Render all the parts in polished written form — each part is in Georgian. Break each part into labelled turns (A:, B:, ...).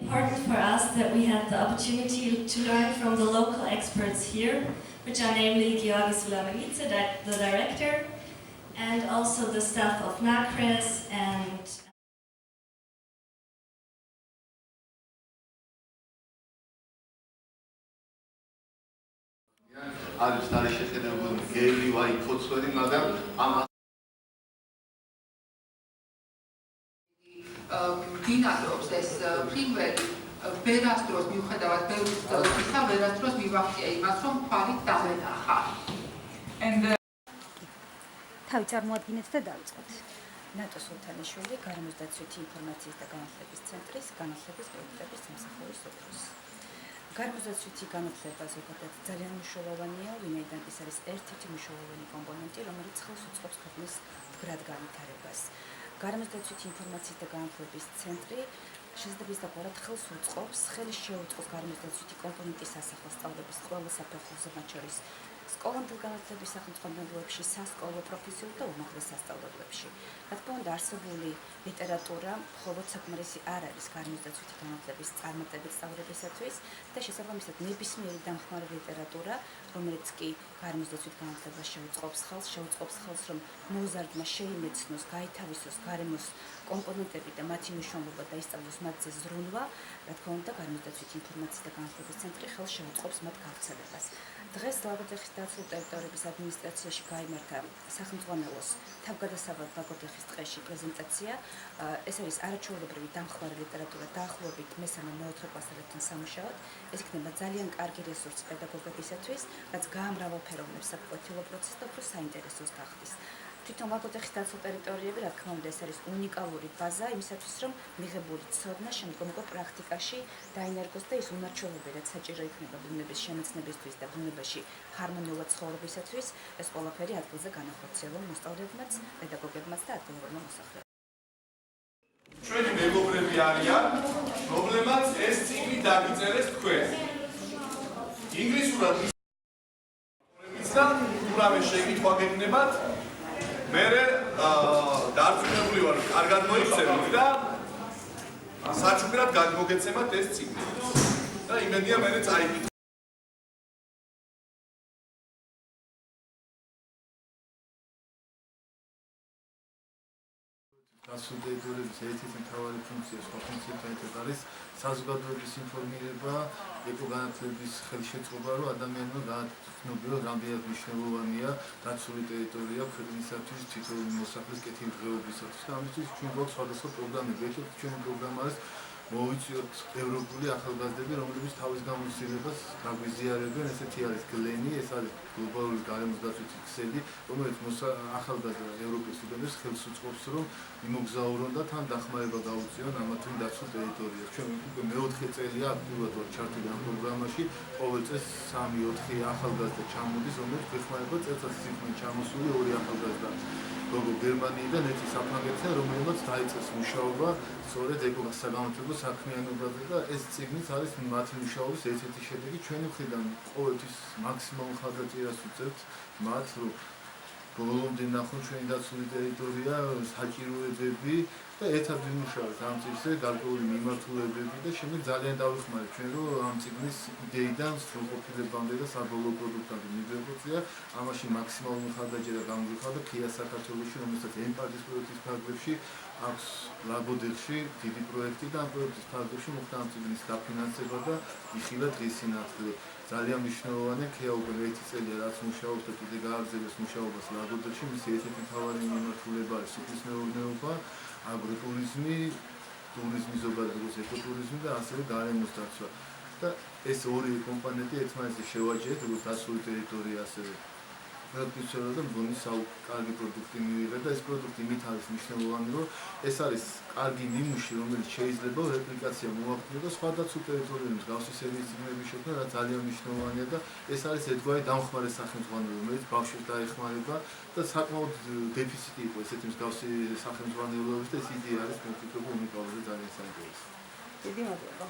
A: Important for us that we had the opportunity to learn from the local experts here, which are namely Georgi Sulamanice, the director, and also the staff of NACRES and
B: დინარობს ეს ფრინველი ვერასდროს მიუხედავად ბევრი ცდელისა ვერასდროს მივახცია იმას რომ თვალით დავენახა.
C: თავი წარმოადგინეთ და დავიწყოთ. ნატო სულთანიშვილი გარემოსდაცვითი ინფორმაციის და განათლების ცენტრის განათლების პროექტების სამსახურის უფროსი. გარემოსდაცვითი განათლება ზოგადად ძალიან მნიშვნელოვანია, ვინაიდან ეს არის ერთ-ერთი მნიშვნელოვანი კომპონენტი, რომელიც ხელს უწყობს ქვეყნის მდგრად განვითარებას. გარემოსდაცვითი ინფორმაციის და განათლების ცენტრი შესაძლებლობის დაკვრად ხელს უწყობს, ხელი შეუწყობს გარემოსდაცვითი კომპონენტის ასახვა სწავლების ყველა საფეხურზე, მათ შორის სკოლამდელ განათლების სახელმძღვანელოებში, სასკოლო, პროფესიულ და უმაღლეს სასწავლებლებში. რა თქმა უნდა, არსებული ლიტერატურა მხოლოდ საკმარისი არ არის გარემოსდაცვითი განათლების წარმატებით სწავლებისათვის და შესაბამისად ნებისმიერი დამხმარე ლიტერატურა, რომელიც კი გარემოსდაცვით განათლებას შეუწყობს ხელს, რომ მოზარდმა შეიმეცნოს, გაითავისოს გარემოს კომპონენტები და მათი მნიშვნელობა და ისწავლოს მათზე ზრუნვა, რა თქმა უნდა, გარემოსდაცვითი ინფორმაციის და განათლების ცენტრი ხელს შეუწყობს მათ გავრცელებას. დღეს ლაგოდეხის დაცულ ტერიტორიების ადმინისტრაციაში გაიმართა სახელმძღვანელოს თავგადასავლად ლაგოდეხის ტყეში პრეზენტაცია. ეს არის არაჩვეულებრივი დამხმარე ლიტერატურა დაახლოებით მესამე-მეოთხე კლასელებთან სამუშაოდ. ეს იქნება ძალიან კარგი რესურსი პედაგოგებისათვის, რაც გაამრავალფეროვნებს საკვეთილო პროცესს და უფრო საინტერესოს გახდის. თვითონ ლაგოდეხის დაცულ ტერიტორიები, რა თქმა უნდა, ეს არის უნიკალური ბაზა იმისათვის, რომ მიღებული ცოდნა შემდგომ უკვე პრაქტიკაში დაინერგოს და ის უნარჩვევები, რაც საჭირო იქნება ბუნების შემეცნებისთვის და ბუნებაში ჰარმონიულად ცხოვრებისათვის, ეს ყველაფერი ადგილზე განახორციელონ მოსწავლეებმაც, პედაგოგებმაც და ადგილობრივმა მოსახლეობამ.
D: ჩვენი მეგობრები არიან, რომლებმაც ეს წიგნი დაგიწერეს თქვენ. ინგლისურად და უბრალოდ შეკითხვა გეკნებათ. მე დარწმუნებული ვარ, კარგად მოიქცევით და საჩუქრად გადმოგეცემათ ეს წიგნი. და იმედია მე წაიკითხოთ.
E: დაცულ ტერიტორიების ერთ-ერთი მთავარი ფუნქცია სხვა ფუნქციებთან ერთად არის საზოგადოების ინფორმირება, ეკოგანათლების ხელშეწყობა, რომ ადამიანმა გააცნობინა, რომ რამდენად მნიშვნელოვანია დაცული ტერიტორია ქვეყნისათვის, თითოეული მოსახლის კეთილდღეობისათვის. და ამისთვის ჩვენ გვაქვს სხვადასხვა პროგრამები. ერთ-ერთი ჩვენი პროგრამა არის მოვიწიოთ ევროპული ახალგაზრდები, რომლებიც თავის გამოცდილებას გაგვიზიარებენ. ესეთი არის გლენი, ეს არის გლობალური გარემოსდაცვითი ქსელი, რომელიც ახალგაზრდა ევროპის სტუდენტებს ხელს უწყობს, რომ იმოგზაურონ და თან დახმარება გაუწიონ ამათ დაცულ ტერიტორიას. ჩვენ უკვე მეოთხე წელია აქტიურად ვართ ჩართული ამ პროგრამაში. ყოველ წელს 3-4 ახალგაზრდა ჩამოდის, რომელიც გვეხმარება წელიწადს იქნება ჩამოსული 2 ახალგაზრდა. გოგო გერმანიიდან ერთი საფრანგეთიდან, რომელმაც დაიწყეს მუშაობა სწორედ ეკოგასაგანმანათლებლო საქმიანობაზე და ეს წიგნიც არის მათი მუშაობის ერთ-ერთი შედეგი. ჩვენი მხრიდან ყოველთვის მაქსიმალურ ხარდაჭერას ვუწევთ მათ, რომ ბოლომდე ნახონ ჩვენი დაცული ტერიტორია, საჭიროებები და ერთად ვიმუშავოთ ამ წიგნზე, გარკვეული მიმართულებები და შემდეგ ძალიან დავიხმარეთ ჩვენ, რომ ამ წიგნის იდეიდან სრულყოფილებამდე და საბოლოო პროდუქტამდე მივეღწია. ამაში მაქსიმალური ხარდაჭერა გამგვიხადა ქია საქართველოში, რომელსაც ემპათიის პროექტის ფარგლებში აქვს ლაგოდეხში დიდი პროექტი და ამ პროექტის ფარგლებში მოხდა ამ წიგნის დაფინანსება და იხილა დღის სინათლე. ძალიან მნიშვნელოვანია ქია უკვე ერთი წელია რაც მუშაობს და კიდე გააგრძელებს მუშაობას ლაგოდეხში. მისი ერთ-ერთი მთავარი მიმართულება არის სოფლის მეურნეობა, აგროტურიზმი, ტურიზმი ზოგადად როგორც ეკოტურიზმი და ასევე გარემოს დაცვა. და ეს ორი კომპონენტი ერთმანეთზე შევაჯერეთ, როგორც დაცული ტერიტორია, ასევე პროდუცერმა და მგონი კარგი პროდუქტი მივიღე და ეს პროდუქტი მით არის მნიშვნელოვანი, რომ ეს არის კარგი ნიმუში, რომელიც შეიძლება რეპლიკაცია მოახდინოს და სხვადასხვა ტერიტორიაზე მსგავსი სერიის წიგნების შექმნა, რაც ძალიან მნიშვნელოვანია და ეს არის ერთგვარი დამხმარე სახელმძღვანელო, რომელიც ბავშვებს დაეხმარება და საკმაოდ დეფიციტი იყო ესეთი მსგავსი სახელმძღვანელოების და ეს იდეა არის მე ვფიქრობ უნიკალური და ძალიან საინტერესო.
C: დიდი მადლობა.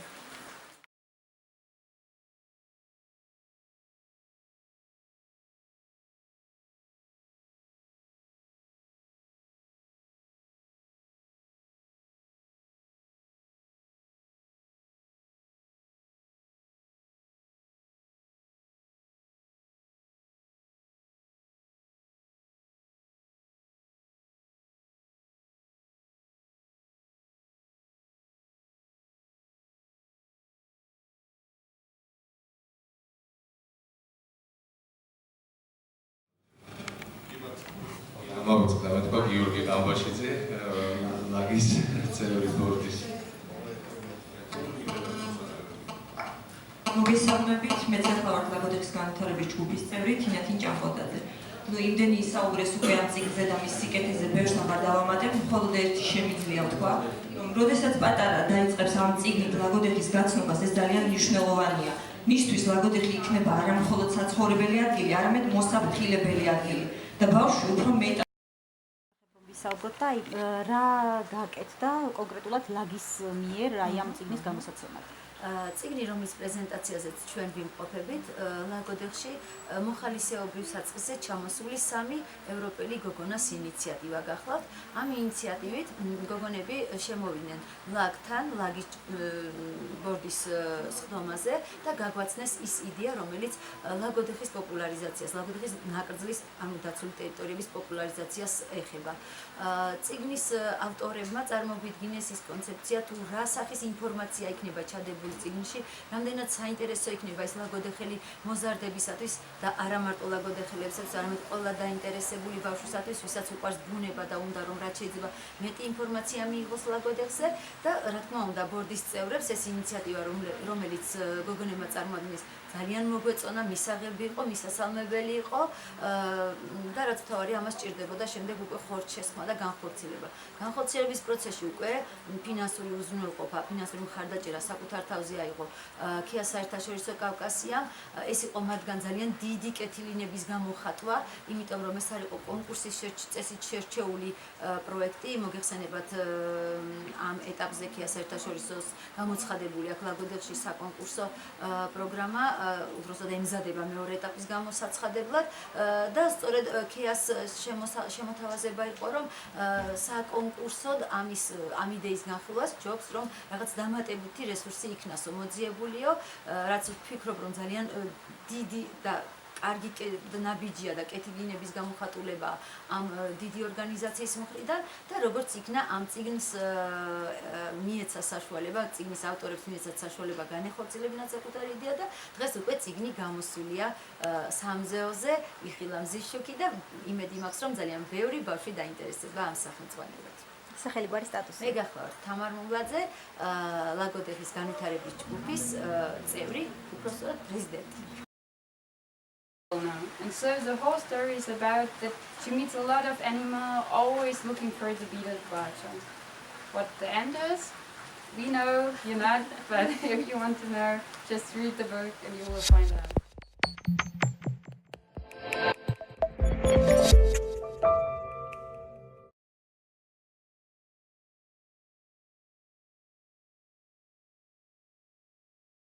F: მოგწდა მე თქვა გიორგი ყამბაშიძე ლაგის წევრი ბორდის
G: მოგესალმებით, მეც ახლა ვარ ლაგოდეხის განვითარების ჯგუფის წევრი თინათინ ჭამბოდაძე. იმდენი ისაუბრეს უკვე ამ წიგნზე და მის სიკეთეზე ბევრს აღარ დავამატებ, მხოლოდ ერთი შემიძლია ვთქვა, რომ როდესაც პატარა დაიწყებს ამ წიგნით ლაგოდეხის გაცნობას, ეს ძალიან მნიშვნელოვანია. მისთვის ლაგოდეხი იქნება არა მხოლოდ საცხოვრებელი ადგილი, არამედ მოსაფრთხილებელი ადგილი და ბავშვი უფრო მეტად
C: ვისაუბროთ და რა გაკეთდა კონკრეტულად ლაგის მიერ აი ამ წიგნის გამოსაცემად.
H: წიგნი, რომლის პრეზენტაციაზეც ჩვენ ვიმყოფებით, ლაგოდეხში მოხალისეობრივ საწყისზე ჩამოსული 3 ევროპელი გოგონას ინიციატივა გახლავთ. ამ ინიციატივით გოგონები შემოვიდნენ ლაგთან, ლაგის ბორდის სხდომაზე და გაგვაცნეს ის იდეა, რომელიც ლაგოდეხის პოპულარიზაციას, ლაგოდეხის ნაკრძლის, ანუ დაცული ტერიტორიების პოპულარიზაციას ეხება. წიგნის ავტორებმა წარმოგვიდგინეს ის კონცეფცია, თუ რა სახის ინფორმაცია იქნება ჩადებული წიგნში, რამდენად საინტერესო იქნება ეს ლაგოდეხელი მოზარდებისათვის და არა მარტო ლაგოდეხელებსაც, არამედ ყველა დაინტერესებული ბავშვისათვის, ვისაც უყვარს ბუნება და უნდა რომ რაც შეიძლება მეტი ინფორმაცია მიიღოს ლაგოდეხზე და რა თქმა უნდა ბორდის წევრებს ეს ინიციატივა, რომელიც გოგონებმა წარმოადგენს, ძალიან მოგვეწონა, მისაღები იყო, მისასალმებელი იყო და რაც თავარი ამას ჭირდებოდა შემდეგ უკვე ხორცშესხმა და განხორციელება. განხორციელების პროცესში უკვე ფინანსური უზრუნველყოფა, ფინანსური მხარდაჭერა საკუთარ თავზე აიღო ქია საერთაშორისო კავკასიამ. ეს იყო მათგან ძალიან დიდი კეთილინების გამოხატვა, იმიტომ რომ ეს არ იყო კონკურსის წესით შერჩეული პროექტი, მოგეხსენებათ ამ ეტაპზე ქია საერთაშორისოს გამოცხადებული აქ ლაგოდეხში საკონკურსო პროგრამა უბრალოდ ემზადება მეორე ეტაპის გამოსაცხადებლად და სწორედ ქეას შემოთავაზება იყო, რომ საკონკურსოდ ამ იდეის განხილვას ჯობს, რომ რაღაც დამატებითი რესურსი იქნასო მოძიებულიო, რაც ვფიქრობ, რომ ძალიან დიდი და კარგი ნაბიჯია და კეთილინების გამოხატულება ამ დიდი ორგანიზაციის მხრიდან და როგორც იქნა ამ წიგნს მიეცა საშუალება, წიგნის ავტორებს მიეცათ საშუალება განეხორციელებინათ საკუთარი იდეა და დღეს უკვე წიგნი გამოსულია სამზეოზე, იხილა მზის შუქი და იმედი მაქვს, რომ ძალიან ბევრი ბავშვი დაინტერესდება ამ სახელმძღვანელოებით.
C: სახელი გვარი სტატუსი.
H: მე გახლავართ თამარ მულაძე, ლაგოდეხის განვითარების ჯგუფის წევრი, უпростоრად პრეზიდენტი.
I: And so the whole story is about that she meets a lot of animals, always looking for the bearded badger. What the end is, we know, you're not, but if you want to know, just read the book and you will find out.